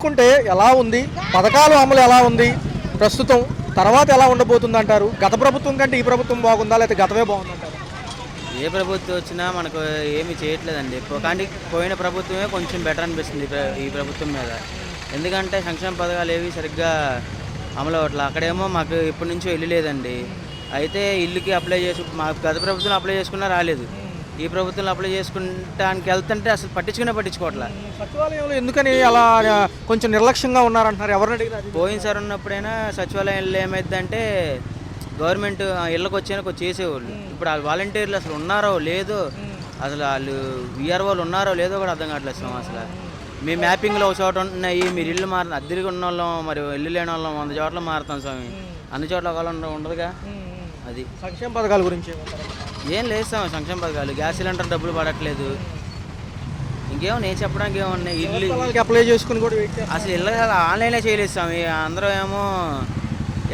చూసుకుంటే ఎలా ఉంది పథకాలు అమలు ఎలా ఉంది ప్రస్తుతం తర్వాత ఎలా ఉండబోతుంది అంటారు? గత ప్రభుత్వం కంటే ఈ ప్రభుత్వం బాగుందా లేకపోతే గతమే బాగుందంటారు? ఏ ప్రభుత్వం వచ్చినా మనకు ఏమీ చేయట్లేదండి. కానీ పోయిన ప్రభుత్వమే కొంచెం బెటర్ అనిపిస్తుంది ఈ ప్రభుత్వం మీద. ఎందుకంటే సంక్షేమ పథకాలు ఏవి సరిగ్గా అమలు అవ్వట్లేదు. అక్కడేమో మాకు ఇప్పటి నుంచో ఇల్లు లేదండి. అయితే ఇల్లుకి అప్లై చేసి మాకు గత ప్రభుత్వం అప్లై చేసుకున్నా రాలేదు. ఈ ప్రభుత్వంలో అప్లై చేసుకుంటానికి వెళ్తుంటే అసలు పట్టించుకోవట్లే. సచివాలయంలో ఎందుకని అలా కొంచెం నిర్లక్ష్యంగా ఉన్నారంటున్నారు? ఎవరిని అడిగినా పోయినసారి ఉన్నప్పుడైనా సచివాలయంలో ఏమైందంటే గవర్నమెంట్ ఇళ్ళకి వచ్చాక కొంచెం చేసేవాళ్ళు. ఇప్పుడు వాళ్ళు వాలంటీర్లు అసలు ఉన్నారో లేదో, అసలు వాళ్ళు విఆర్ఓలు ఉన్నారో లేదో కూడా అర్థం కావట్లేదు. అసలు మీ మ్యాపింగ్లో ఒక చోట ఉన్నాయి, మీరు ఇల్లు అద్దెకి ఉన్న వాళ్ళం, మరి ఇల్లు లేని వాళ్ళం 100 చోట్ల మారుతాం స్వామి. అన్ని చోట్ల ఒకళ్ళు ఉండదుగా. అది సంక్షేమ పథకాల గురించి ఏం లేదు స్వామి. సంక్షేమ పథకాలు గ్యాస్ సిలిండర్ డబ్బులు పడట్లేదు. ఇంకేమో నేను చెప్పడానికి ఏమన్నా ఇల్లు అప్లై చేసుకుని కూడా అసలు ఇల్లు ఆన్లైన్లో చేయలేదు స్వామి. అందరూ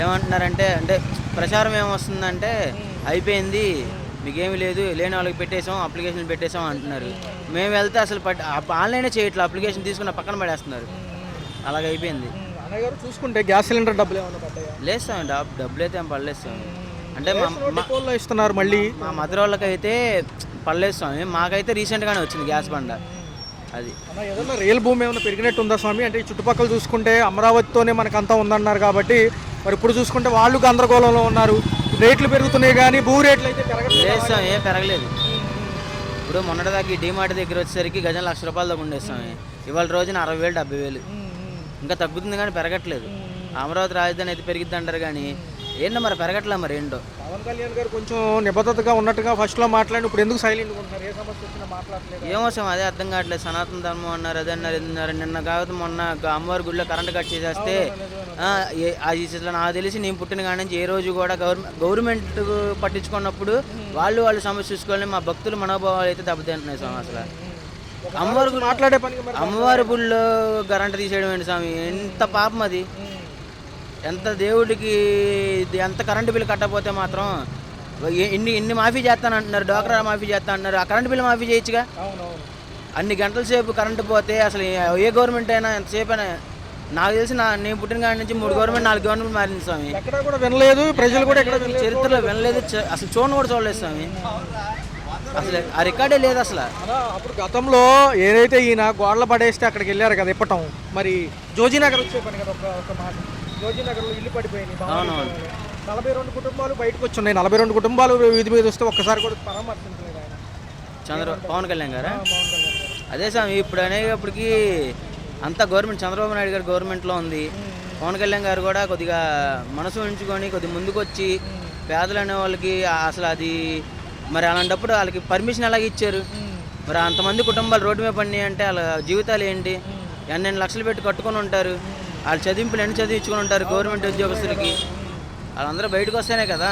ఏమంటున్నారంటే అంటే ప్రచారం ఏమొస్తుందంటే అయిపోయింది, మీకేమీ లేదు, లేని వాళ్ళకి పెట్టేసాం, అప్లికేషన్ పెట్టేసాం అంటున్నారు. మేము వెళ్తే అసలు ఆన్లైనే చేయట్లేదు, అప్లికేషన్ తీసుకున్న పక్కన పడేస్తున్నారు. అలాగ అయిపోయింది. అన్నగారు చూసుకుంటే గ్యాస్ సిలిండర్ డబ్బులు ఏమన్నా పడ్డాయా? లేదు స్వామి, డబ్బులు అయితే ఏం పడలేదు స్వామి. అంటే ఇస్తున్నారు మళ్ళీ. మా మధుర వాళ్ళకైతే పడలేదు స్వామి. మాకైతే రీసెంట్గానే వచ్చింది గ్యాస్ బండ. అది ఏదన్నా రియల్ భూమి ఏమైనా పెరిగినట్టు ఉందా స్వామి? అంటే ఈ చుట్టుపక్కల చూసుకుంటే అమరావతితోనే మనకంతా ఉందన్నారు కాబట్టి మరి ఇప్పుడు చూసుకుంటే వాళ్ళు గందరగోళంలో ఉన్నారు. రేట్లు పెరుగుతున్నాయి కానీ భూ రేట్లు అయితే లేదు స్వామి, ఏం పెరగలేదు. ఇప్పుడు మొన్నటిదాకా ఈ డీమార్ట్ దగ్గర వచ్చేసరికి గజం ₹1,00,000 దాకా ఉండేది స్వామి. ఇవాళ రోజున 60,000 70,000. ఇంకా తగ్గుతుంది కానీ పెరగట్లేదు. అమరావతి రాజధాని అయితే పెరిగిద్ది అంటారు కానీ ఏంటో మరి పెరగట్లే. మరి ఏంటో పవన్ కళ్యాణ్ గారు కొంచెం నిబద్ధతగా ఉన్నట్టుగా ఫస్ట్లో మాట్లాడి ఇప్పుడు ఎందుకు సైలెంట్గా ఉంటున్నారు? ఏ సమస్య వచ్చినా మాట్లాడలేదు. ఏమోసం అదే అర్థం కావట్లేదు. సనాతన ధర్మం అన్నారు, అదే అన్నారు, ఇది అన్నారు. నిన్న కాకపోతే మొన్న అమ్మవారి గుడిలో కరెంట్ కట్ చేసేస్తే అది నాకు తెలిసి నేను పుట్టిన కాడి నుంచి ఏ రోజు కూడా గవర్నమెంట్ పట్టించుకున్నప్పుడు వాళ్ళు సమస్య చూసుకోవాలని మా భక్తుల మనోభావాలు అయితే దెబ్బతింటున్నాయి స్వామి. అసలు అమ్మవారి మాట్లాడే పని అమ్మవారి గుడిలో కరెంట్ తీసేయడం ఏంటి స్వామి? ఎంత పాపం అది. ఎంత దేవుడికి ఎంత కరెంటు బిల్లు కట్టకపోతే మాత్రం ఇన్ని మాఫీ చేస్తాను అంటున్నారు, డోక్రా మాఫీ చేస్తా అంటున్నారు. ఆ కరెంటు బిల్లు మాఫీ చేయొచ్చుగా. అన్ని గంటల సేపు కరెంటు పోతే అసలు ఏ గవర్నమెంట్ అయినా ఎంతసేపు అయినా నాకు తెలిసి నేను పుట్టిన కాడి నుంచి 3 గవర్నమెంట్ 4 గవర్నమెంట్ మారింది స్వామి. ఎక్కడ కూడా వినలేదు, ప్రజలు కూడా ఎక్కడ చరిత్రలో వినలేదు, అసలు చూడను కూడా చూడలేదు స్వామి. అసలు ఆ రికార్డే లేదు అసలు. అప్పుడు గతంలో ఏదైతే ఈయన గోడలు పడేస్తే అక్కడికి వెళ్ళారు కదా ఇప్పటం, మరి జోజీనగర్ వచ్చే పని కదా. ఒక మాట, జోజీనగర్లో ఇల్లు పడిపోయింది. 42 కుటుంబాలు బయటకు వచ్చున్నాయి. 42 కుటుంబాలు వీధి మీద వస్తే ఒక్కసారి కూడా పరామర్శించలేదు ఆయన. పవన్ కళ్యాణ్ గారా? అదే స్వామి, ఇప్పుడు అనేటప్పటికి అంతా గవర్నమెంట్ చంద్రబాబు నాయుడు గారు గవర్నమెంట్లో ఉంది. పవన్ కళ్యాణ్ గారు కూడా కొద్దిగా మనసు ఉంచుకొని కొద్దిగా ముందుకు వచ్చి పేదలు అనే వాళ్ళకి అసలు అది మరి అలాంటప్పుడు వాళ్ళకి పర్మిషన్ ఎలాగ ఇచ్చారు? మరి అంతమంది కుటుంబాలు రోడ్డు మీద పడినాయి అంటే వాళ్ళ జీవితాలు ఏంటి? ఎన్ని లక్షలు పెట్టి కట్టుకొని ఉంటారు, వాళ్ళు చదివింపులు ఎన్ని చదివించుకొని ఉంటారు గవర్నమెంట్ ఉద్యోగస్తులకి. వాళ్ళందరూ బయటకు వస్తేనే కదా.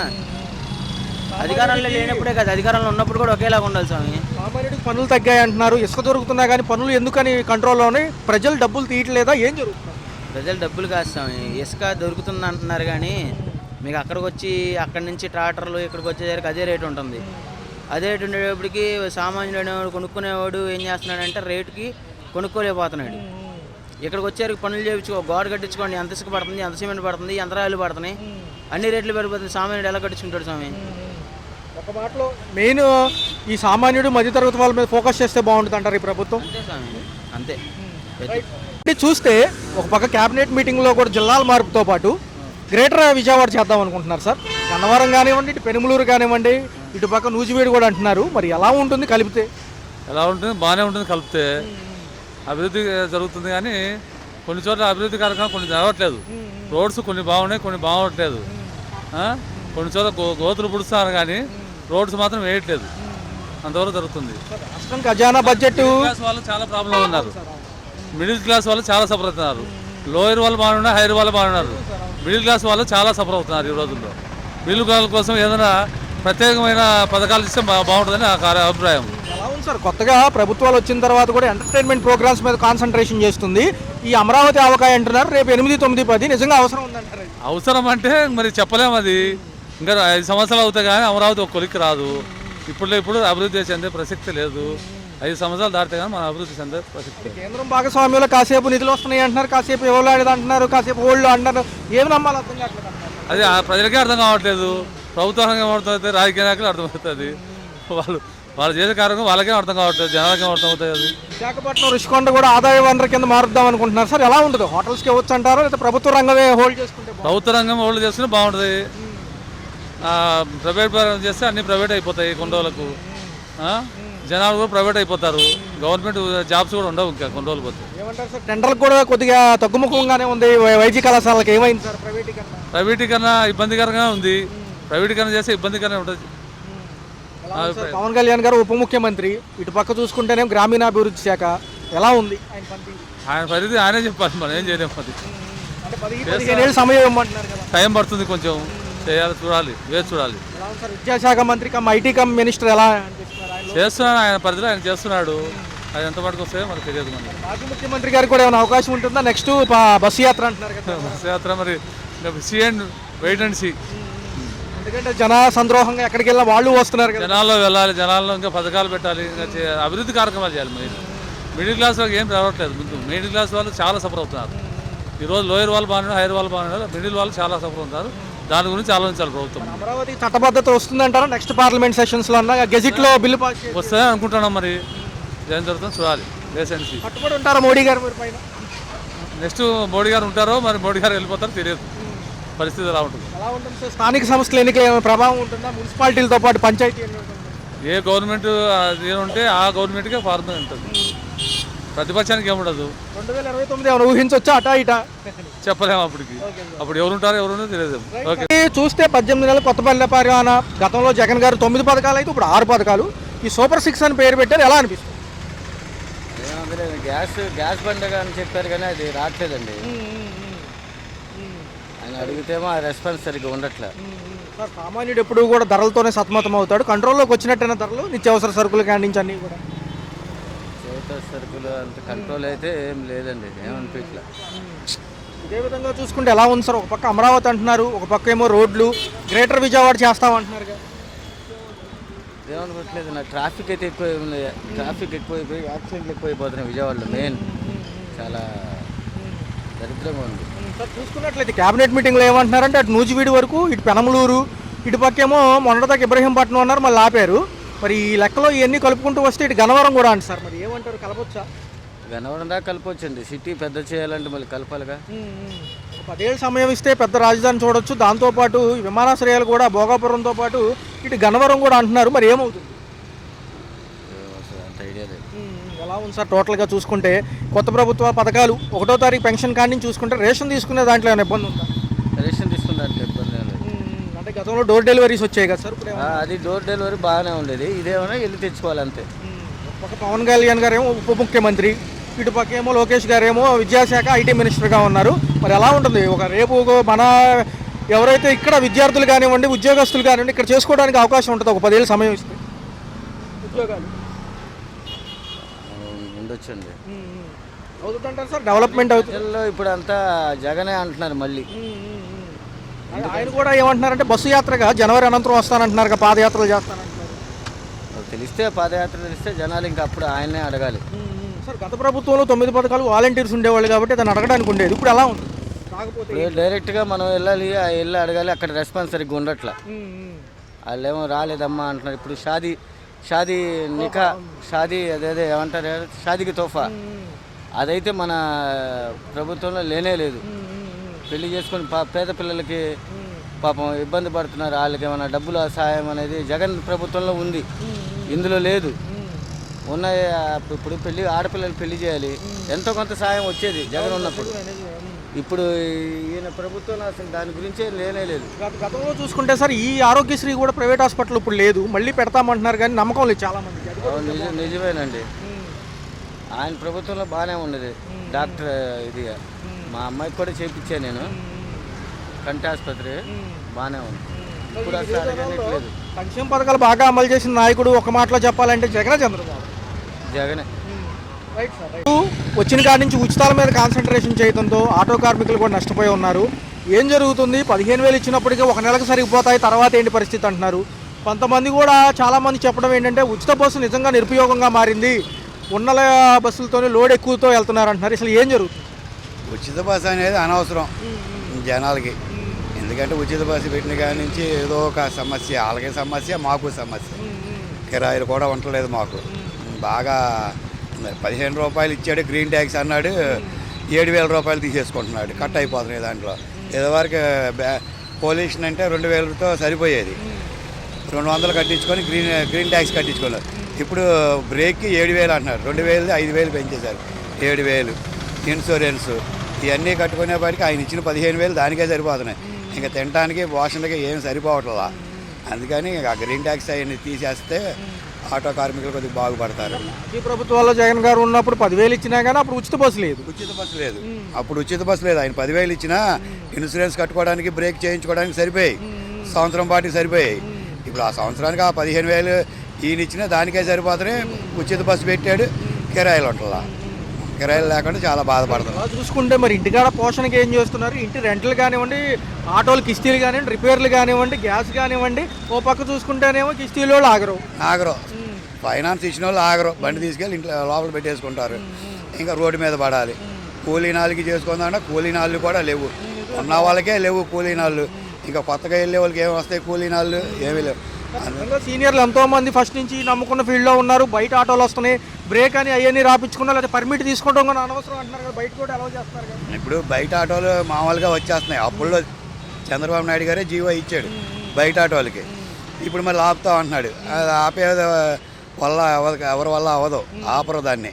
అధికారంలో లేనప్పుడే కదా, అధికారంలో ఉన్నప్పుడు కూడా ఒకేలాగా ఉండాలి స్వామి. సామాన్యుడికి పనులు తగ్గాయి అంటున్నారు, ఇసుక దొరుకుతున్నా కానీ పనులు ఎందుకని కంట్రోల్లోనే? ప్రజలు డబ్బులు తీయట్లేదా? ఏం జరుగుతుంది? ప్రజలు డబ్బులు కాదు స్వామి, ఇసుక దొరుకుతుంది అంటున్నారు కానీ మీకు అక్కడికి వచ్చి అక్కడి నుంచి ట్రాక్టర్లు ఇక్కడికి వచ్చేసరికి అదే రేటు ఉంటుంది. అదే రేటు ఉండేటప్పటికి సామాన్యుడు కొనుక్కునేవాడు ఏం చేస్తున్నాడంటే రేటుకి కొనుక్కోలేకపోతున్నాడు. ఇక్కడికి వచ్చేసరికి పనులు చేయించుకో, గోడ కట్టించుకోండి, ఎంత ఇసుక పడుతుంది, ఎంత సిమెంట్ పడుతుంది, ఎంత రాళ్ళు పడుతున్నాయి, అన్ని రేట్లు పెరిగిపోతుంది. సామాన్యుడు ఎలా కట్టించుకుంటాడు స్వామి? ఒక మాటలో మెయిన్ ఈ సామాన్యుడు మధ్యతరగతి వాళ్ళ మీద ఫోకస్ చేస్తే బాగుంటుంది అంటారు ఈ ప్రభుత్వం. అంతే స్వామి, అంతే. చూస్తే ఒక పక్క క్యాబినెట్ మీటింగ్లో కూడా జిల్లాల మార్పుతో పాటు గ్రేటర్ విజయవాడ చేద్దాం అనుకుంటున్నారు సార్. గన్నవరం కానివ్వండి, ఇటు పెనుమలూరు కానివ్వండి, ఇటు పక్క నూజివీడు కూడా అంటున్నారు. మరి ఎలా ఉంటుంది కలిపితే? ఎలా ఉంటుంది? బాగానే ఉంటుంది కలిపితే. అభివృద్ధి జరుగుతుంది కానీ కొన్ని చోట్ల అభివృద్ధి కార్యక్రమం కొన్ని జరగట్లేదు. రోడ్స్ కొన్ని బాగున్నాయి, కొన్ని బాగోట్లేదు. కొన్ని చోట్ల గోతులు పుడుస్తున్నారు కానీ రోడ్స్ మాత్రం వేయట్లేదు. అంతవరకు జరుగుతుంది. ఖజానా బడ్జెట్ వాళ్ళు చాలా ప్రాబ్లం ఉన్నారు. మిడిల్ క్లాస్ వాళ్ళు చాలా సఫర్ అవుతున్నారు. లోయర్ వాళ్ళు బాగున్నారు, హైయర్ వాళ్ళు బాగున్నారు. మిడిల్ క్లాస్ వాళ్ళు చాలా సఫర్ అవుతున్నారు ఈ రోజుల్లో. మిడిల్ క్లాస్ కోసం ఏదైనా ప్రత్యేకమైన పథకాలు ఇస్తే బాగుంటుందని నా అభిప్రాయం. ఎలా ఉంది సార్? కొత్తగా ప్రభుత్వాలు వచ్చిన తర్వాత కూడా ఎంటర్టైన్మెంట్ ప్రోగ్రామ్స్ మీద కాన్సన్ట్రేషన్ చేస్తుంది. ఈ అమరావతి ఆవకాయ అంటున్నారు, రేపు 8, 9, 10 నిజంగా అవసరం ఉందంటారు? అవసరం అంటే మరి చెప్పలేము. అది ఇంకా 5 సంవత్సరాలు అవుతాయి కానీ అమరావతి ఒక కొలిక్కి రాదు. ఇప్పుడు అభివృద్ధి చెందే ప్రసక్తి లేదు. 5 సంవత్సరాలు దాటితే కానీ మన అభివృద్ధి చెందే ప్రసక్తి లేదు. కేంద్రం భాగస్వామ్యంలో కాసేపు నిధులు వస్తున్నాయి అంటున్నారు, కాసేపు ఇవ్వలేదు అంటున్నారు, కాసేపు ఓళ్ళు అంటున్నారు. ఏమి నమ్మాలి అర్థం కావట్లేదు అంటున్నారు. అది ఆ ప్రజలకే అర్థం కావట్లేదు, ప్రభుత్వానికి ఏమవుతుంది, రాజకీయ నాయకులు అర్థమవుతుంది. వాళ్ళు చేసే కార్యక్రమం వాళ్ళకేం అర్థం కావట్లేదు, జనాలకేం అర్థం అవుతుంది. అది విశాఖపట్నం రుషికొండ కూడా ఆదాయ వనరు కింద మారుద్దాం అనుకుంటున్నారు సార్. ఎలా ఉంటుంది? హోటల్స్కి ఇవ్వచ్చు అంటారా, లేదా ప్రభుత్వ రంగమే హోల్డ్ చేసుకుంటే బాగుంటుందా? ప్రభుత్వ రంగం హోల్డ్ చేస్తేనే బాగుంటుంది. ప్రైవేట్ పరం చేస్తే అన్నీ ప్రైవేట్ అయిపోతాయి కొన్ని రోజులకు. జనాలు కూడా ప్రైవేట్ అయిపోతారు, గవర్నమెంట్ జాబ్స్ కూడా ఉండవు ఇంకా కొన్ని రోజులు పోతే. ఏమంటారు సార్? టెండర్లు కూడా కొద్దిగా తగ్గుముఖంగానే ఉంది వైద్య కళాశాలకి. ఏమైంది సార్ ప్రైవేటీకరణ? ప్రైవేటీకరణ ఇబ్బందికరంగా ఉంది, ప్రైవేటీకరణ చేస్తే ఇబ్బందికరంగా ఉంటుంది. పవన్ కళ్యాణ్ గారు ఉప ముఖ్యమంత్రి, ఇటు పక్క చూసుకుంటేనే గ్రామీణాభివృద్ధి శాఖ ఎలా ఉంది ఆయన పని? ఆయన పరిధి ఆయనే చెప్పాలి, మనం ఏం చేయలేము. అది అంటే 15 ఏళ్ళు సమయం ఇవ్వమంటున్నారు కదా. టైం పడుతుంది, కొంచెం చేయాలి, చూడాలి, వేసి చూడాలి. ఎలా ఉంది సార్? విద్యాశాఖ మంత్రి కమ్ ఐటీ కమ్ మినిస్టర్ ఎలా అనిపిస్తున్నారు ఆయన? చేస్తున్నాడు, ఆయన పరిధిలో ఆయన చేస్తున్నాడు. అది ఎంత మటుకు వస్తాయో మనకు తెలియదు. మనకి మాజీ ముఖ్యమంత్రి గారికి కూడా ఏమైనా అవకాశం ఉంటుందా? నెక్స్ట్ బస్సు యాత్ర అంటున్నారు కదా. బస్ యాత్ర మరి see and wait and see. ఎందుకంటే జన సంద్రోహంగా ఎక్కడికి వెళ్ళినా వాళ్ళు వస్తున్నారు కదా. జనాల్లో వెళ్ళాలి, జనాల్లో ఇంకా పథకాలు పెట్టాలి, ఇంకా అభివృద్ధి కార్యక్రమాలు చేయాలి. మిడిల్ క్లాస్ వాళ్ళకి ఏం రావట్లేదు. ముందు మిడిల్ క్లాస్ వాళ్ళు చాలా సఫర్ అవుతున్నారు. ఈరోజు లోయర్ వాళ్ళు బాగున్నారు, హైయర్ వాళ్ళు బాగున్నారు, మిడిల్ వాళ్ళు చాలా సఫర్ అవుతున్నారు. దాని గురించి ఆలోచించాలి ప్రభుత్వం. అమరావతి చట్టబద్ధత వస్తుందంటారా? నెక్స్ట్ పార్లమెంట్ సెషన్స్లో అన్న గెజిట్లో బిల్లు పాస్ చేసి వస్తాయని అనుకుంటున్నాం. మరి ఏం జరుగుతుందో చూడాలి. వేసెన్సీ పట్టుబడి ఉంటారా మోడీ గారు మరి పైన? నెక్స్ట్ మోడీ గారు ఉంటారో మరి మోడీ గారు వెళ్ళిపోతారో తెలియదు, పరిస్థితి ఎలా ఉంటుంది. ఎలా ఉంటుంది సార్? స్థానిక సంస్థల ఎన్నికలు ఏమైనా ప్రభావం ఉంటుందా? మున్సిపాలిటీలతో పాటు పంచాయతీ ఎన్నికలు ఉంటుందా? ఏ గవర్నమెంట్ ఉంటే ఆ గవర్నమెంట్కే ఫార్మర్ ఉంటుంది, ప్రతిపక్షానికి ఏముండదు. 2029 ఏమైనా ఊహించవచ్చా అటా ఇటా? చెప్పలేము అప్పటికి. అప్పుడు ఎవరు ఉంటారో ఎవరు తెలియదు. ఓకే. చూస్తే 18 నెలలు కొత్త పల్లె పరిపాలన. గతంలో జగన్ గారు 9 పథకాలు అయితే ఇప్పుడు 6 పథకాలు. ఈ సూపర్ 6 అని పేరు పెట్టారు, ఎలా అనిపిస్తుంది? గ్యాస్ పండుగ అని చెప్పారు కానీ అది రావట్లేదండి. ఆయన అడిగితేమో ఆ రెస్పాన్స్ సరిగ్గా ఉండట్లే. సార్, సామాన్యుడు ఎప్పుడు కూడా ధరలతోనే సతమతం అవుతాడు. కంట్రోల్లోకి వచ్చినట్టయిన ధరలు నిత్యావసర సరుకులు కానించి అన్నీ కూడా సరుకులు అంత కంట్రోల్ అయితే ఏం లేదండి, ఏమనిపించలే. ఇదే విధంగా చూసుకుంటే ఎలా ఉంది సార్? ఒక పక్క అమరావతి అంటున్నారు, ఒక పక్క ఏమో రోడ్లు గ్రేటర్ విజయవాడ చేస్తామంటున్నారు కదా. ఏమనుకోవట్లేదు, నాకు ట్రాఫిక్ అయితే ఎక్కువ ట్రాఫిక్ ఎక్కువైపోయి యాక్సిడెంట్లు ఎక్కువైపోతున్నాయి విజయవాడలో. మెయిన్ చాలా దరిద్రంగా ఉంది. సార్, చూసుకున్నట్లయితే క్యాబినెట్ మీటింగ్లో ఏమంటున్నారంటే అటు నూజివీడి వరకు, ఇటు పెనమలూరు, ఇటు పక్కేమో మొన్నటిదాకా ఇబ్రహీంపట్నం అన్నారు, మళ్ళీ ఆపారు. మరి ఈ లెక్కలో ఇవన్నీ కలుపుకుంటూ వస్తే ఇటు గన్నవరం కూడా అంట సార్. మరి ఏమంటారు, కలపొచ్చా? గన్నవరం దాకా కలపొచ్చండి, సిటీ పెద్ద చేయాలంటే మళ్ళీ కలపాలిగా. 10 ఏళ్ళు సమయం ఇస్తే పెద్ద రాజధాని చూడొచ్చు. దాంతోపాటు విమానాశ్రయాలు కూడా భోగాపురంతో పాటు ఇటు గన్నవరం కూడా అంటున్నారు. మరి ఏమవుతుంది? అంత ఐడియా లేదు. ఎలా ఉంది సార్ టోటల్గా చూసుకుంటే? కొత్త ప్రభుత్వ పథకాలు 1వ తారీఖు పెన్షన్ కార్డు నుంచి చూసుకుంటే రేషన్ తీసుకునే దాంట్లో ఏమైనా ఇబ్బంది ఉందా? రేషన్ తీసుకున్నట్టు ఇబ్బంది లేదు. అంటే గతంలో డోర్ డెలివరీస్ వచ్చాయి కదా సార్. అది డోర్ డెలివరీ బాగానే ఉండేది, ఇదేమైనా వెళ్ళి తెచ్చుకోవాలి అంతే. ఒక పవన్ కళ్యాణ్ గారేమో ఉప ముఖ్యమంత్రి, ఇటు పక్క ఏమో లోకేష్ గారేమో విద్యాశాఖ ఐటీ మినిస్టర్గా ఉన్నారు. మరి ఎలా ఉంటుంది? రేపు మన ఎవరైతే ఇక్కడ విద్యార్థులు కానివ్వండి, ఉద్యోగస్తులు కానివ్వండి, ఇక్కడ చేసుకోవడానికి అవకాశం ఉంటుంది ఒక 10 ఏళ్ళు సమయం ఇస్తే ఉద్యోగాలు ఉండొచ్చండి. అవుతుందంటారు సార్? డెవలప్మెంట్ అవుతుంది. ఇప్పుడు అంతా జగనే అంటున్నారు మళ్ళీ. ఆయన కూడా ఏమంటున్నారంటే బస్సు యాత్రగా జనవరి అనంతరం వస్తానంటున్నారు, పాదయాత్రలు చేస్తానంటున్నారు. తెలిస్తే పాదయాత్ర తెలిస్తే జనాలు ఇంకా అప్పుడు ఆయన్నే అడగాలి. సార్, గత ప్రభుత్వంలో 9 పథకాలు వాలంటీర్స్ ఉండేవాళ్ళు కాబట్టి దాన్ని అడగడానికి ఉండేది. ఇప్పుడు ఎలా ఉంది? కాకపోతే డైరెక్ట్గా మనం వెళ్ళాలి, వెళ్ళి అడగాలి. అక్కడ రెస్పాన్స్ సరిగ్గా ఉండట్లా. వాళ్ళు ఏమో రాలేదమ్మా అంటున్నారు. ఇప్పుడు షాదీ నికా షాదీ అదేదే ఏమంటారు, షాదీకి తోఫా, అదైతే మన ప్రభుత్వంలో లేనే లేదు. పెళ్లి చేసుకొని పేద పిల్లలకి పాపం ఇబ్బంది పడుతున్నారు. వాళ్ళకి ఏమైనా డబ్బుల సహాయం అనేది జగన్ ప్రభుత్వంలో ఉంది, ఇందులో లేదు. ఉన్న ఇప్పుడు ఆడపిల్లలు పెళ్లి చేయాలి, ఎంతో కొంత సహాయం వచ్చేది జగన్ ఉన్నప్పుడు. ఇప్పుడు ఈయన ప్రభుత్వంలో అసలు దాని గురించే లేనే లేదు. గతంలో చూసుకుంటే సార్ ఈ ఆరోగ్యశ్రీ కూడా ప్రైవేట్ హాస్పిటల్ ఇప్పుడు లేదు, మళ్ళీ పెడతామంటున్నారు కానీ నమ్మకం లేదు చాలా మందికి. నిజమేనండి, ఆయన ప్రభుత్వంలో బాగానే ఉన్నది. డాక్టర్ ఇది మా అమ్మాయికి కూడా చేయించాను నేను, కంటి ఆసుపత్రి బాగానే ఉంది. ఇప్పుడు అసలు అడగలేదు. సంక్షేమ పథకాలు బాగా అమలు చేసిన నాయకుడు ఒక మాటలో చెప్పాలంటే జగనే, చంద్రబాబు. జగనే. Right sir. వచ్చిన కాడి నుంచి ఉచితాల మీద కాన్సన్ట్రేషన్ చేయడంతో ఆటో కార్మికులు కూడా నష్టపోయి ఉన్నారు. ఏం జరుగుతుంది? 15,000 ఇచ్చినప్పటికీ 1 నెలకు సరిగిపోతాయి, తర్వాత ఏంటి పరిస్థితి అంటున్నారు. కొంతమంది కూడా చాలామంది చెప్పడం ఏంటంటే ఉచిత బస్సు నిజంగా నిరుపయోగంగా మారింది, ఉన్నల బస్సులతోనే లోడ్ ఎక్కువతో వెళ్తున్నారు అంటున్నారు. అసలు ఏం జరుగుతుంది? ఉచిత బస్సు అనేది అనవసరం జనాలకి. ఎందుకంటే ఉచిత బస్సు పెట్టిన కాడి నుంచి ఏదో ఒక సమస్య, వాళ్ళకి సమస్య, మాకు సమస్య. కిరాయిలు కూడా ఉండలేదు మాకు. బాగా 15 రూపాయలు ఇచ్చాడు, గ్రీన్ ట్యాక్స్ అన్నాడు, 7,000 రూపాయలు తీసేసుకుంటున్నాడు. కట్ అయిపోతున్నాయి దాంట్లో. ఇదివరకు పొల్యూషన్ అంటే 2,000తో సరిపోయేది, 200 కట్టించుకొని గ్రీన్ ట్యాక్స్ కట్టించుకున్నారు. ఇప్పుడు బ్రేక్కి 7,000 అంటున్నారు, 2,000 5,000 పెంచేశారు. 7,000 ఇన్సూరెన్స్ ఇవన్నీ కట్టుకునేపాటికి ఆయన ఇచ్చిన 15,000 దానికే సరిపోతున్నాయి. ఇంకా తినడానికి పోషణకి ఏం సరిపోవట్లా. అందుకని ఆ గ్రీన్ ట్యాక్స్ అవన్నీ తీసేస్తే ఆటో కార్మికులు కొద్దిగా బాగుపడతారు. ఈ ప్రభుత్వాల్లో జగన్ గారు ఉన్నప్పుడు 10,000 ఇచ్చినా కానీ అప్పుడు ఉచిత బస్సు లేదు. అప్పుడు ఉచిత బస్సు లేదు. ఆయన 10,000 ఇచ్చినా ఇన్సూరెన్స్ కట్టుకోవడానికి, బ్రేక్ చేయించుకోవడానికి సరిపోయాయి, సంవత్సరం పాటికి సరిపోయాయి. ఇప్పుడు ఆ సంవత్సరానికి ఆ 15,000 ఈయన ఇచ్చినా దానికే సరిపోతున్నాయి. ఉచిత బస్సు పెట్టాడు, కిరాయిలు ఉంటుందా, కిరాయిలు లేకుండా చాలా బాధపడుతున్నారు. అలా చూసుకుంటే మరి ఇంటికాడ పోషణకి ఏం చేస్తున్నారు? ఇంటి రెంట్లు కానివ్వండి, ఆటోలు కిస్తీలు కానివ్వండి, రిపేర్లు కానివ్వండి, గ్యాస్ కానివ్వండి, ఓ పక్క చూసుకుంటేనేమో కిస్తీలు వాళ్ళు ఆగరు. ఫైనాన్స్ ఇచ్చిన వాళ్ళు ఆగరు. బండి తీసుకెళ్ళి ఇంట్లో లోపల పెట్టేసుకుంటారు. ఇంకా రోడ్డు మీద పడాలి. కూలీనాళ్ళకి చేసుకుందామంటే కూలీనాళ్ళు కూడా లేవు, ఉన్న వాళ్ళకే లేవు కూలీనాళ్ళు. ఇంకా కొత్తగా వెళ్ళే వాళ్ళకి ఏమి వస్తాయి కూలీనాళ్ళు? ఏమీ లేవు. సీనియర్లు ఎంతో మంది ఫస్ట్ నుంచి నమ్ముకున్న ఫీల్డ్లో ఉన్నారు. బయట ఆటోలు వస్తున్నాయి, బ్రేక్ అని అవన్నీ రాపించుకున్నా, లేదా పర్మిట్ తీసుకుంటాం కానీ అనవసరం అంటున్నారు కదా, బయట కూడా అలౌ చేస్తున్నారు కదా. ఇప్పుడు బయట ఆటోలు మామూలుగా వచ్చేస్తున్నాయి. అప్పుల్లో చంద్రబాబు నాయుడు గారే జీవో ఇచ్చాడు బయట ఆటోలకి. ఇప్పుడు మళ్ళీ ఆపుతాం అంటున్నాడు. అది ఆపేది వల్ల ఎవరి వల్ల అవ్వదు, ఆపరు దాన్ని.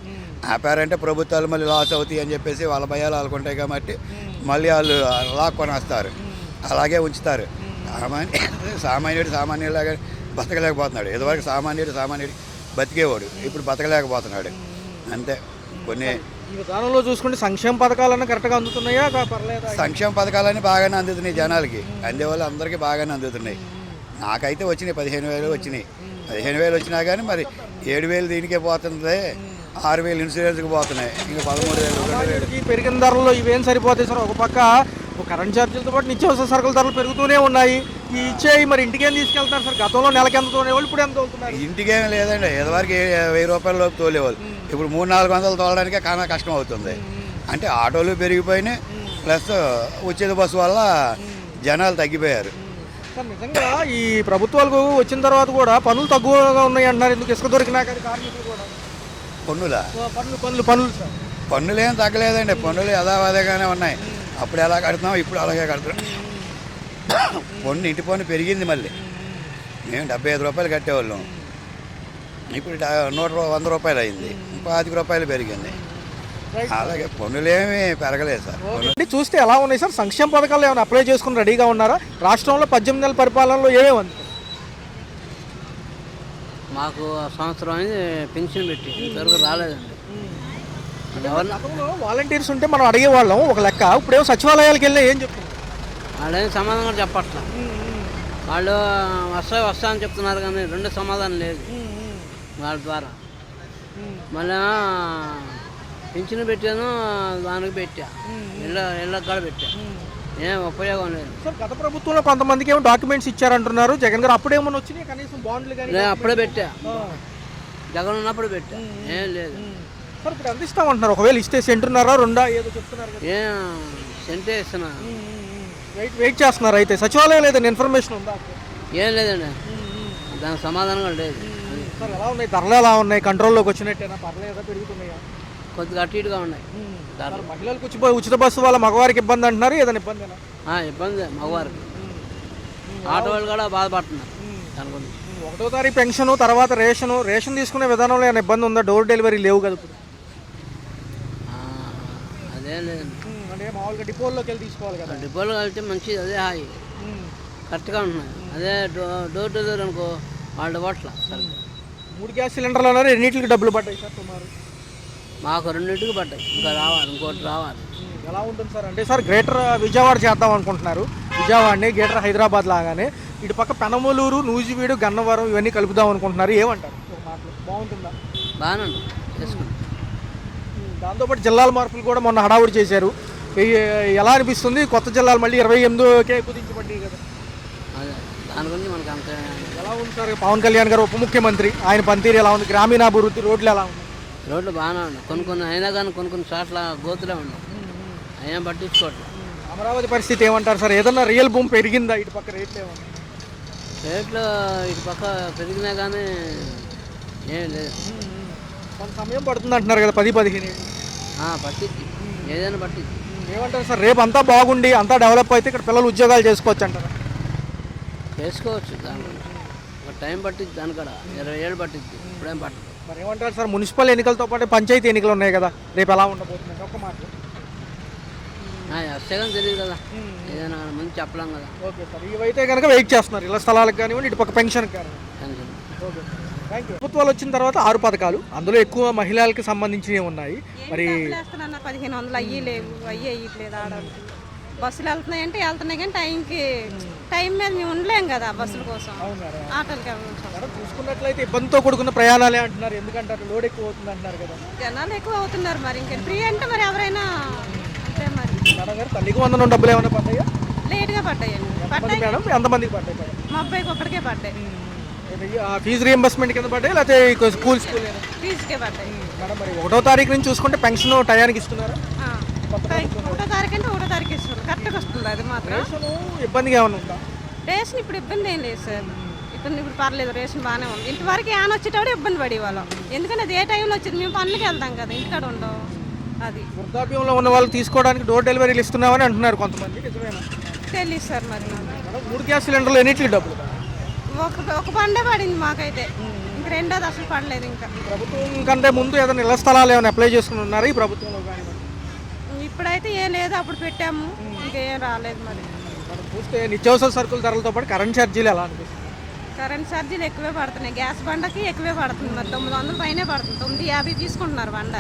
ఆపారంటే ప్రభుత్వాలు మళ్ళీ లాస్ అవుతాయి అని చెప్పేసి వాళ్ళ భయాలు వాళ్ళకుంటాయి కాబట్టి మళ్ళీ వాళ్ళు లాక్కొని వస్తారు, అలాగే ఉంచుతారు. సామాన్యుడిలాగా బతకలేకపోతున్నాడు. ఇదివరకు సామాన్యుడు బతికేవాడు, ఇప్పుడు బతకలేకపోతున్నాడు. అంతే. కొన్ని ఈ విధానంలో చూసుకుంటే సంక్షేమ పథకాలన్నీ కరెక్ట్గా అందుతున్నాయా పర్లేదా? సంక్షేమ పథకాలన్నీ బాగానే అందుతున్నాయి జనాలకి, అందేవాళ్ళు అందరికీ బాగానే అందుతున్నాయి. నాకైతే వచ్చినాయి 15,000 వచ్చినాయి. 15,000 వచ్చినా కానీ మరి 7,000 దీనికే పోతుంది, 6,000 ఇన్సూరెన్స్కి పోతున్నాయి. ఇంకా 13,000 పెరిగిన ధరలు ఇవేం సరిపోతాయి సార్? ఒక పక్క కరెంట్ ఛార్జీలతో పాటు నిత్యావసర సరుకుల ధరలు పెరుగుతూనే ఉన్నాయి. ఈ ఇచ్చేయి మరి ఇంటికేం తీసుకెళ్తారు సార్? గతంలో నెలకి ఎంత తోలేవాళ్ళు, ఇప్పుడు ఎంత తోలుతున్నారు? ఇంటికేం లేదండి. ఇదివరకు 1,000 రూపాయల లోపు తోలేవాళ్ళు, ఇప్పుడు 300-400 తోలడానికే చాలా కష్టం అవుతుంది. అంటే ఆటోలు పెరిగిపోయినాయి, ప్లస్ ఉచిత బస్సు వల్ల జనాలు తగ్గిపోయారు. సార్ నిజంగా ఈ ప్రభుత్వాలకు వచ్చిన తర్వాత కూడా పనులు తక్కువగా ఉన్నాయి అంటున్నారు. ఎందుకు? ఇసుక దొరికినా కానీ కార్మికులు కూడా పనులు సార్ పన్నులు ఏం తగ్గలేదండి. పన్నులు యథావధిగానే ఉన్నాయి. అప్పుడు ఎలా కడుతున్నాం, ఇప్పుడు అలాగే కడుతున్నాం. ఇంటి పన్ను పెరిగింది. మళ్ళీ మేము 75 రూపాయలు కట్టేవాళ్ళం, ఇప్పుడు 100 రూపాయలు అయింది, 25 రూపాయలు పెరిగింది. అలాగే పన్నులేమీ పెరగలేదు సార్. చూస్తే ఎలా ఉన్నాయి సార్? సంక్షేమ పథకాలు ఏమైనా అప్లై చేసుకుని రెడీగా ఉన్నారా? రాష్ట్రంలో 18 నెలల పరిపాలనలో ఏమేమి ఉంది? మాకు సంవత్సరం అయింది పెన్షన్ పెట్టి, ఇంతవరకు రాలేదండి. గతంలో వాలంటీర్స్ ఉంటే మనం అడిగేవాళ్ళం ఒక లెక్క, ఇప్పుడేమో సచివాలయాలకు వెళ్ళి ఏం చెప్తున్నారు? వాళ్ళేం సమాధానం కూడా చెప్పట్లా. వాళ్ళు వస్తా అని చెప్తున్నారు కానీ రెండు సమాధానం లేదు వాళ్ళ ద్వారా. మళ్ళీ పెన్షన్ పెట్టాను, దానికి పెట్టా, ఇళ్ళకి కూడా పెట్టా, ఏం ఉపయోగం లేదు. సార్ గత ప్రభుత్వంలో కొంతమందికి ఏమో డాక్యుమెంట్స్ ఇచ్చారంటున్నారు జగన్ గారు, అప్పుడేమన్నా వచ్చినాయి కనీసం బాండ్లు కానీ? నేను అప్పుడే పెట్టా, జగన్ ఉన్నప్పుడు పెట్టా, ఏం లేదు. సార్ ఇప్పుడు ఎంత ఇస్తామంటున్నారు? ఒకవేళ ఇస్తే సెంటున్నారా రెండా ఏదో చెప్తున్నారు కదా? ఏం సెంటే ఇస్తున్నా. వెయిట్ చేస్తున్నారు. అయితే సచివాలయం లేదని ఇన్ఫర్మేషన్ ఉందా? ఏం లేదండి, దానికి సమాధానం కూడా లేదు. సార్ ఎలా ఉన్నాయి ధరలు? ఎలా ఉన్నాయి? కంట్రోల్లోకి వచ్చినట్టేనా? పర్లేదా? పెరుగుతున్నాయా? కొద్దిగా అటు ఇటుగా ఉన్నాయి. మహిళలకు ఉచిత బస్సు వల్ల మగవారికి ఇబ్బంది అంటున్నారు, ఏదైనా ఇబ్బంది? ఇబ్బంది మగవారికి. ఆటో వాళ్ళు కూడా బాధపడుతున్నారు. అనుకుంటున్నాను 1వ తారీఖు పెన్షన్, తర్వాత రేషన్ తీసుకునే విధానంలో ఏమైనా ఇబ్బంది ఉందా? డోర్ డెలివరీ లేవు కదా ఇప్పుడు? అదేం లేదండి, అంటే మామూలుగా డిపోల్లోకి వెళ్ళి తీసుకోవాలి కదా? డిపోలో వెళ్తే మంచిది, అదే హాయి, కరెక్ట్గా ఉంటున్నాయి. అదే డోర్ డెలివరీ అనుకో వాళ్ళు ఓట్ల. 3 గ్యాస్ సిలిండర్లు అన్నారు, ఎన్నింటికి డబ్బులు పడ్డాయి సార్ సుమారు? మాకు 2 పడ్డాయి, ఇంకా రావాలి, ఇంకోటి రావాలి. ఎలా ఉంటుంది సార్? అంటే సార్ గ్రేటర్ విజయవాడ చేద్దాం అనుకుంటున్నారు, విజయవాడని గ్రేటర్ హైదరాబాద్ లాగానే ఇటు పక్క పెనమలూరు, నూజివీడు, గన్నవరం ఇవన్నీ కలుపుదాం అనుకుంటున్నారు. ఏమంటారు? ఒక మాటలు బాగుంటుందా? బాగానే ఉంటుంది, చేసుకుంటాం. దాంతోపాటు జిల్లాల మార్పులు కూడా మొన్న హడావుడి చేశారు. ఎలా అనిపిస్తుంది? కొత్త జిల్లాలు మళ్ళీ 28కే కుదించబడ్డాయి కదా? అదే దాని గురించి మనకు అంత ఎలా ఉంది సార్ పవన్ కళ్యాణ్ గారు ఉప ముఖ్యమంత్రి, ఆయన పనితీరు ఎలా ఉంది, గ్రామీణాభివృద్ధి, రోడ్లు ఎలా ఉంది? రోడ్లు బాగానే ఉన్నాయి, కొన్ని అయినా కానీ కొన్ని చోట్ల గోతులే ఉన్నాయి, అయినా పట్టించుకోవట్లేదు. అమరావతి పరిస్థితి ఏమంటారు సార్? ఏదన్నా రియల్ భూమి పెరిగిందా? ఇటు పక్క రేట్లు ఏమన్నా? రేట్లు ఇటు పక్క పెరిగినా కానీ ఏం లేదు. కొంత సమయం పడుతుంది అంటున్నారు కదా, 10-15 ఏళ్ళు. పట్టించి ఏదైనా పట్టించి. ఏమంటారు సార్, రేపు అంతా బాగుండి అంతా డెవలప్ అయితే ఇక్కడ పిల్లలు ఉద్యోగాలు చేసుకోవచ్చు అంటారా? చేసుకోవచ్చు, దాని గురించి ఒక టైం పట్టింది, దాని కూడా 20 ఏళ్ళు పట్టింది, ఇప్పుడేం పట్టదు. మరి ఏమంటారు సార్, మున్సిపల్ ఎన్నికలతో పాటు పంచాయతీ ఎన్నికలు ఉన్నాయి కదా, రేపు ఎలా ఉండబోతుంది? ఒక్క మాట వస్తే కానీ తెలియదు కదా, ఏదైనా ముందు చెప్పలేం కదా. ఓకే సార్, ఇవైతే కనుక వెయిట్ చేస్తున్నారు, ఇళ్ళ స్థలాలకు కానివ్వండి, ఇటు పక్క పెన్షన్కి కానివ్వండి. టెన్షన్. Okay, thank you. ప్రభుత్వాలు వచ్చిన తర్వాత 6 పథకాలు, అందులో ఎక్కువ మహిళలకి సంబంధించినవి ఉన్నాయి. మరి 1500 అయ్యి లేవు, అయ్యట్లేదు. ఆడవాళ్ళకి బస్సులు వెళ్తున్నాయంటే వెళ్తున్నాయి, కానీ టైం మీద మేము ఉండలేం కదా బస్సుల కోసం, ఆటోలకి మేడం చూసుకున్నట్లయితే ఇబ్బందితో కూడుకున్న ప్రయాణాలే అంటున్నారు, ఎందుకంటారు లోడ్ ఎక్కువ అవుతుంది అంటున్నారు కదా. జనాలు ఎక్కువ అవుతున్నారు. మరి ఇంకా ఫ్రీ అంటే మరి ఎవరైనా అంతే. మరి మేడం గారు తల్లికి వందనం డబ్బులు ఏమైనా పడ్డాయా? లేట్గా పడ్డాయండి. ఎంతమంది మేడం, ఎంతమందికి పడ్డాయి మేడం? మా అబ్బాయికి ఒక్కడికే పడ్డాయి. ఫీజు రీఎంబర్స్మెంట్ కింద పడ్డాయి లేకపోతే స్కూల్ ఫీజుకే పడ్డాయి. మేడం మరి 1వ తారీఖు నుంచి చూసుకుంటే పెన్షన్ టయానికి ఇస్తున్నారు. 1వ తారీఖు అంటే 1వ తారీఖు ఇస్తున్నారు, కరెక్ట్గా వస్తుంది. అది మాత్రం ఇబ్బందిగా ఏమైనా ఉందా? రేషన్ ఇప్పుడు ఇబ్బంది ఏం లేదు సార్, ఇప్పుడు పర్లేదు, రేషన్ బాగానే ఉంది. ఇంతవరకు ఏమైనా వచ్చేటప్పుడు ఇబ్బంది పడేవాళ్ళం, ఎందుకంటే అది ఏ టైంలో వచ్చింది, మేము పనులకి వెళ్తాం కదా, ఇంటికాడ ఉండవు. అది వృద్ధాప్యంలో ఉన్న వాళ్ళు తీసుకోవడానికి డోర్ డెలివరీలు ఇస్తున్నామని అంటున్నారు కొంతమంది, నిజమేనా? తెలియదు సార్. మరి మేడం 3 గ్యాస్ సిలిండర్లు ఎన్నిటికి డబ్బులు? ఒక పండే పడింది మాకైతే, ఇంక రెండోది అసలు పడలేదు. ఇంకా ప్రభుత్వం కంటే ముందు ఏదైనా ఇళ్ల స్థలాలు ఏమైనా అప్లై చేసుకుని ఉన్నారా ఈ ప్రభుత్వంలో కానీ? ఇప్పుడైతే ఏం లేదు, అప్పుడు పెట్టాము, ఇంకేం రాలేదు. మరి మనం చూస్తే నిత్యావసర సరుకుల ధరలతో పాటు కరెంట్ ఛార్జీలు ఎలా అనిపిస్తుంది? కరెంట్ ఛార్జీలు ఎక్కువే పడుతున్నాయి, గ్యాస్ బండకి ఎక్కువే పడుతుంది. మరి 900 పైనే పడుతుంది, 950 తీసుకుంటున్నారు బండ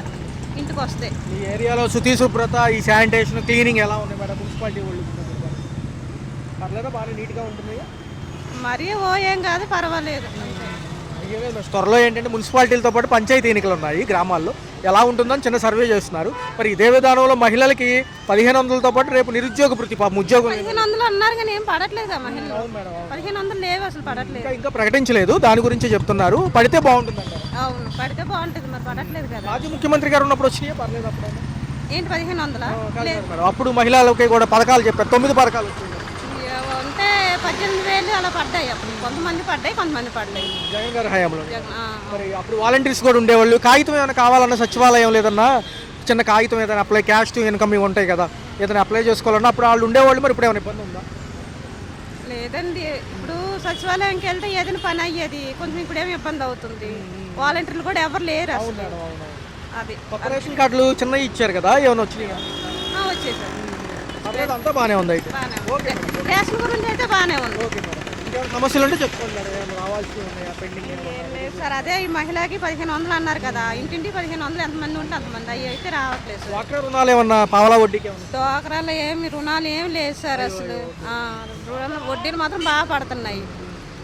ఇంటికి వస్తే. ఈ ఏరియాలో శుచి శుభ్రత, ఈ శానిటేషన్, క్లీనింగ్ ఎలా ఉన్నాయి మేడం? మున్సిపాలిటీ వాళ్ళు పర్లేదా, బాగా నీట్గా ఉంటుంది? మరీ ఏం కాదు, పర్వాలేదు. త్వరలో ఏంటంటే మున్సిపాలిటీలతో పాటు పంచాయతీ ఎన్నికలు ఉన్నాయి గ్రామాల్లో, ఎలా ఉంటుందని చిన్న సర్వే చేస్తున్నారు. మరి ఇదే విధానంలో మహిళలకి 1500తో పాటు రేపు నిరుద్యోగ వృత్తి ఉద్యోగం 1500 అన్నారు కానీ ఏం పడట్లేదు. మహిళలు 1500 లేవు, అసలు పడట్లేదు. ఇంకా ప్రకటించలేదు, దాని గురించి చెప్తున్నారు. పడితే బాగుంటుంది అంటారు. అవును, పడితే బాగుంటుంది, మరి పడట్లేదు కదా. మాజీ ముఖ్యమంత్రి గారు ఉన్నప్పుడు వచ్చినాయి, పర్లేదు అప్పుడు ఏంటి 1500 లేదు. అప్పుడు మహిళలకి కూడా పథకాలు చెప్పారు, 9 పథకాలు వచ్చాయి. ఉంటే 18,000 అలా పడ్డాయి. అప్పుడు కొంతమంది పడ్డాయి, కొంతమంది పడ్డాయి జగన్ గారి హయాంలో. మరి అప్పుడు వాలంటీర్స్ కూడా ఉండేవాళ్ళు. కాగితం ఏమైనా కావాలన్నా సచివాలయం లేదన్నా చిన్న కాగితం ఏదైనా అప్లై, క్యాష్ టు ఇన్కమ్ ఇవి ఉంటాయి కదా, ఏదైనా అప్లై చేసుకోవాలన్నా అప్పుడు వాళ్ళు ఉండేవాళ్ళు. మరి ఇప్పుడు ఏమైనా ఇబ్బంది ఉందా? లేదండి, ఇప్పుడు సచివాలయంకి వెళ్తే ఏదైనా పని అయ్యేది, కొంచెం ఇప్పుడు ఏమి ఇబ్బంది అవుతుంది. వాలంటీర్లు కూడా ఎవరు లేరు అసలు. అది కొత్త రేషన్ కార్డులు చిన్నవి ఇచ్చారు కదా, ఏమైనా వచ్చినాయి? వచ్చేసారు, అంతా బాగానే ఉంది అయితే. బాగానే ఉంది. రేషన్ గురించి అయితే బాగానే ఉంది. ఓకే మేడం, ఇంకేమైనా సమస్యలు ఉంటే చెప్పుకోండి మేడం, ఏమైనా రావాల్సి ఉన్నాయా పెండింగ్? ఏం లేదు సార్, అదే ఈ మహిళకి 1500 అన్నారు కదా, ఇంటింటి 1500 ఎంతమంది ఉంటే అంతమంది, అవి అయితే రావట్లేదు సార్. డ్వాక్రా రుణాలు ఏమన్నా పావలా వడ్డీకి ఏమన్నా? డ్వాక్రాలో ఏమి రుణాలు ఏమి లేదు సార్ అసలు. వడ్డీలు మాత్రం బాగా పడుతున్నాయి,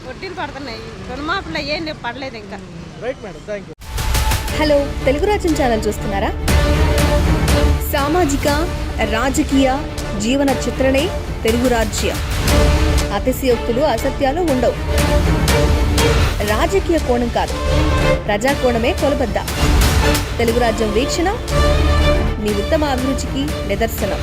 వడ్డీలు పడుతున్నాయి. రుణమాఫీలు ఏం పడలేదు ఇంకా. Right madam, thank you. Hello, Telugu రాజ్యం ఛానల్ చూస్తున్నారా? సామాజిక, రాజకీయ, జీవన చిత్రణే తెలుగు రాజ్యం. అతిశయోక్తులు, అసత్యాలు ఉండవు. రాజకీయ కోణం కాదు, ప్రజా కోణమే కొలబద్ద. తెలుగు రాజ్యం వీక్షణ మీ ఉత్తమ అభిరుచికి నిదర్శనం.